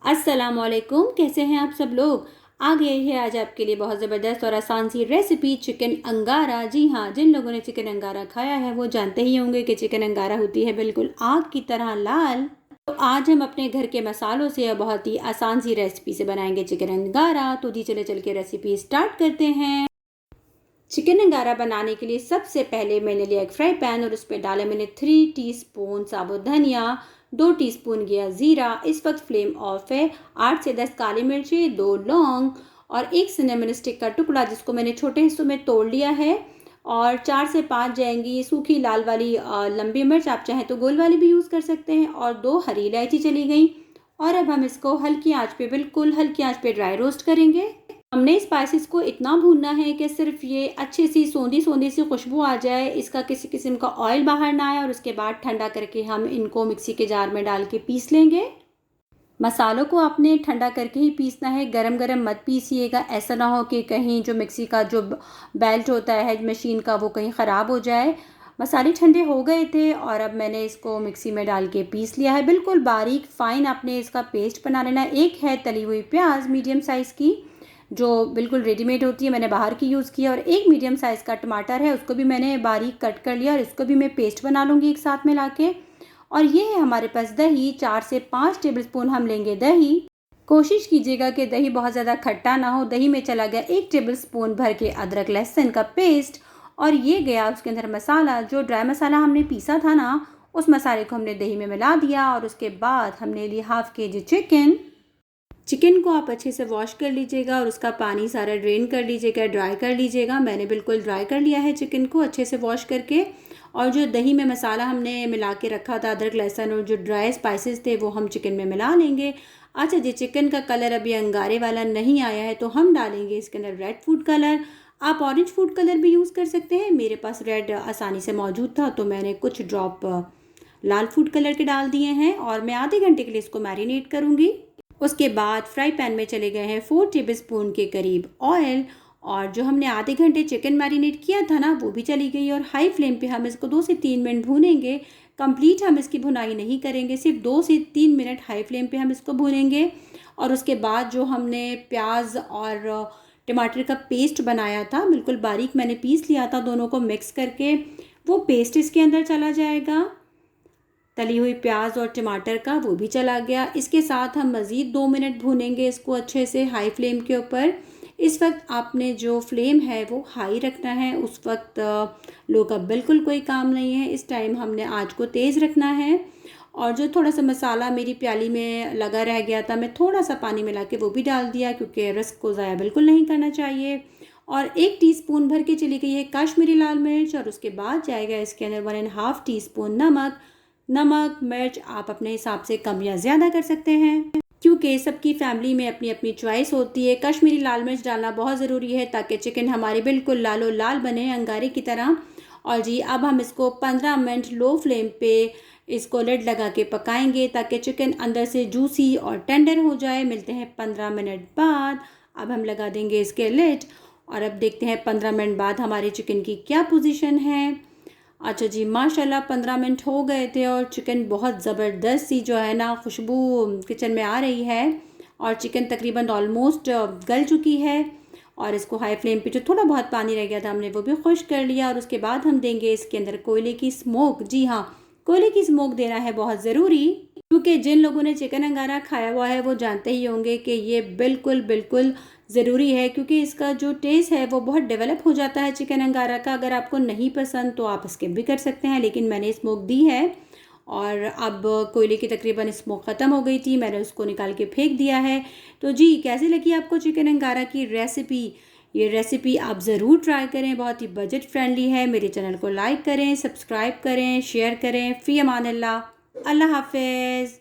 अस्सलामुअलैकुम, कैसे हैं आप सब लोग। आ गए हैं आज आपके लिए बहुत ज़बरदस्त और आसान सी रेसिपी चिकन अंगारा। जी हाँ, जिन लोगों ने चिकन अंगारा खाया है वो जानते ही होंगे कि चिकन अंगारा होती है बिल्कुल आग की तरह लाल। तो आज हम अपने घर के मसालों से बहुत ही आसान सी रेसिपी से बनाएंगे चिकन अंगारा। तो जी चले चल के रेसिपी स्टार्ट करते हैं। चिकन अंगारा बनाने के लिए सबसे पहले मैंने लिया एक फ्राई पैन और उस पर डाला मैंने 3 टीस्पून साबुत धनिया, 2 टीस्पून गया ज़ीरा। इस वक्त फ्लेम ऑफ है। 8 से 10 काली मिर्ची, 2 लौंग और एक सिनेमन स्टिक का टुकड़ा जिसको मैंने छोटे हिस्सों में तोड़ लिया है। और 4 से 5 जाएंगी सूखी लाल वाली लंबी मिर्च, आप चाहें तो गोल वाली भी यूज़ कर सकते हैं। और 2 हरी इलायची चली गई। और अब हम इसको हल्की आंच पे, बिल्कुल हल्की आंच पे ड्राई रोस्ट करेंगे। हमने स्पाइसेस को इतना भूनना है कि सिर्फ ये अच्छी सी सोंधी सोंधी सी खुशबू आ जाए, इसका किसी किस्म का ऑयल बाहर ना आए। और उसके बाद ठंडा करके हम इनको मिक्सी के जार में डाल के पीस लेंगे। मसालों को आपने ठंडा करके ही पीसना है, गरम गरम मत पीसिएगा। ऐसा ना हो कि कहीं जो मिक्सी का जो बेल्ट होता है मशीन का वो कहीं ख़राब हो जाए। मसाले ठंडे हो गए थे और अब मैंने इसको मिक्सी में डाल के पीस लिया है। बिल्कुल बारीक फाइन आपने इसका पेस्ट बना लेना। एक है तली हुई प्याज मीडियम साइज़ की जो बिल्कुल रेडीमेड होती है, मैंने बाहर की यूज़ की है। और एक मीडियम साइज़ का टमाटर है, उसको भी मैंने बारीक कट कर लिया और इसको भी मैं पेस्ट बना लूँगी एक साथ मिला के। और ये है हमारे पास दही, 4 से 5 टेबलस्पून हम लेंगे दही। कोशिश कीजिएगा कि दही बहुत ज़्यादा खट्टा ना हो। दही में चला गया 1 टेबलस्पून भर के अदरक लहसुन का पेस्ट। और ये गया उसके अंदर मसाला, जो ड्राई मसाला हमने पीसा था ना, उस मसाले को हमने दही में मिला दिया। और उसके बाद हमने लिया हाफ़ केजी चिकन को आप अच्छे से वॉश कर लीजिएगा और उसका पानी सारा ड्रेन कर लीजिएगा, ड्राई कर लीजिएगा। मैंने बिल्कुल ड्राई कर लिया है चिकन को अच्छे से वॉश करके। और जो दही में मसाला हमने मिला के रखा था, अदरक लहसुन और जो ड्राई स्पाइसेस थे, वो हम चिकन में मिला लेंगे। अच्छा जी, चिकन का कलर अभी अंगारे वाला नहीं आया है तो हम डालेंगे इसके अंदर रेड फूड कलर। आप ऑरेंज फूड कलर भी यूज़ कर सकते हैं। मेरे पास रेड आसानी से मौजूद था तो मैंने कुछ ड्रॉप लाल फूड कलर के डाल दिए हैं। और मैं आधे घंटे के लिए इसको मैरिनेट करूँगी। उसके बाद फ्राई पैन में चले गए हैं 4 टेबलस्पून के करीब ऑयल। और जो हमने आधे घंटे चिकन मैरिनेट किया था ना, वो भी चली गई। और हाई फ्लेम पे हम इसको 2 से 3 मिनट भूनेंगे। कंप्लीट हम इसकी भुनाई नहीं करेंगे, सिर्फ 2 से 3 मिनट हाई फ्लेम पे हम इसको भूनेंगे। और उसके बाद जो हमने प्याज और टमाटर का पेस्ट बनाया था, बिल्कुल बारीक मैंने पीस लिया था, दोनों को मिक्स करके वो पेस्ट इसके अंदर चला जाएगा। तली हुई प्याज और टमाटर का वो भी चला गया। इसके साथ हम मज़ीद 2 मिनट भूनेंगे इसको अच्छे से हाई फ्लेम के ऊपर। इस वक्त आपने जो फ्लेम है वो हाई रखना है। उस वक्त लो का बिल्कुल कोई काम नहीं है। इस टाइम हमने आंच को तेज़ रखना है। और जो थोड़ा सा मसाला मेरी प्याली में लगा रह गया था, मैं थोड़ा सा पानी मिला के वो भी डाल दिया, क्योंकि रस को ज़ाया बिल्कुल नहीं करना चाहिए। और 1 टीस्पून भर के चली गई है कश्मीरी लाल मिर्च। और उसके बाद जाएगा इसके अंदर 1.5 टीस्पून नमक मिर्च आप अपने हिसाब से कम या ज़्यादा कर सकते हैं, क्योंकि सबकी फैमिली में अपनी अपनी चॉइस होती है। कश्मीरी लाल मिर्च डालना बहुत ज़रूरी है ताकि चिकन हमारी बिल्कुल लालो लाल बने अंगारे की तरह। और जी अब हम इसको 15 मिनट लो फ्लेम पे इसको लिड लगा के पकाएंगे ताकि चिकन अंदर से जूसी और टेंडर हो जाए। मिलते हैं 15 मिनट बाद। अब हम लगा देंगे इसके लिड और अब देखते हैं 15 मिनट बाद हमारे चिकन की क्या पोजीशन है। अच्छा जी, माशाल्लाह 15 मिनट हो गए थे और चिकन बहुत ज़बरदस्त सी जो है ना खुशबू किचन में आ रही है। और चिकन तकरीबन ऑलमोस्ट गल चुकी है। और इसको हाई फ्लेम पे जो थोड़ा बहुत पानी रह गया था हमने वो भी खुश कर लिया। और उसके बाद हम देंगे इसके अंदर कोयले की स्मोक। जी हाँ, कोयले की स्मोक देना है बहुत ज़रूरी, क्योंकि जिन लोगों ने चिकन अंगारा खाया हुआ है वो जानते ही होंगे कि ये बिल्कुल बिल्कुल ज़रूरी है, क्योंकि इसका जो टेस्ट है वो बहुत डेवलप हो जाता है चिकन अंगारा का। अगर आपको नहीं पसंद तो आप स्किप भी कर सकते हैं, लेकिन मैंने स्मोक दी है। और अब कोयले की तकरीबन स्मोक ख़त्म हो गई थी, मैंने उसको निकाल के फेंक दिया है। तो जी, कैसी लगी आपको चिकन अंगारा की रेसिपी? ये रेसिपी आप ज़रूर ट्राई करें, बहुत ही बजट फ्रेंडली है। मेरे चैनल को लाइक करें, सब्सक्राइब करें, शेयर करें। फ़ी अमान अल्लाह, अल्लाह हाफ़िज़।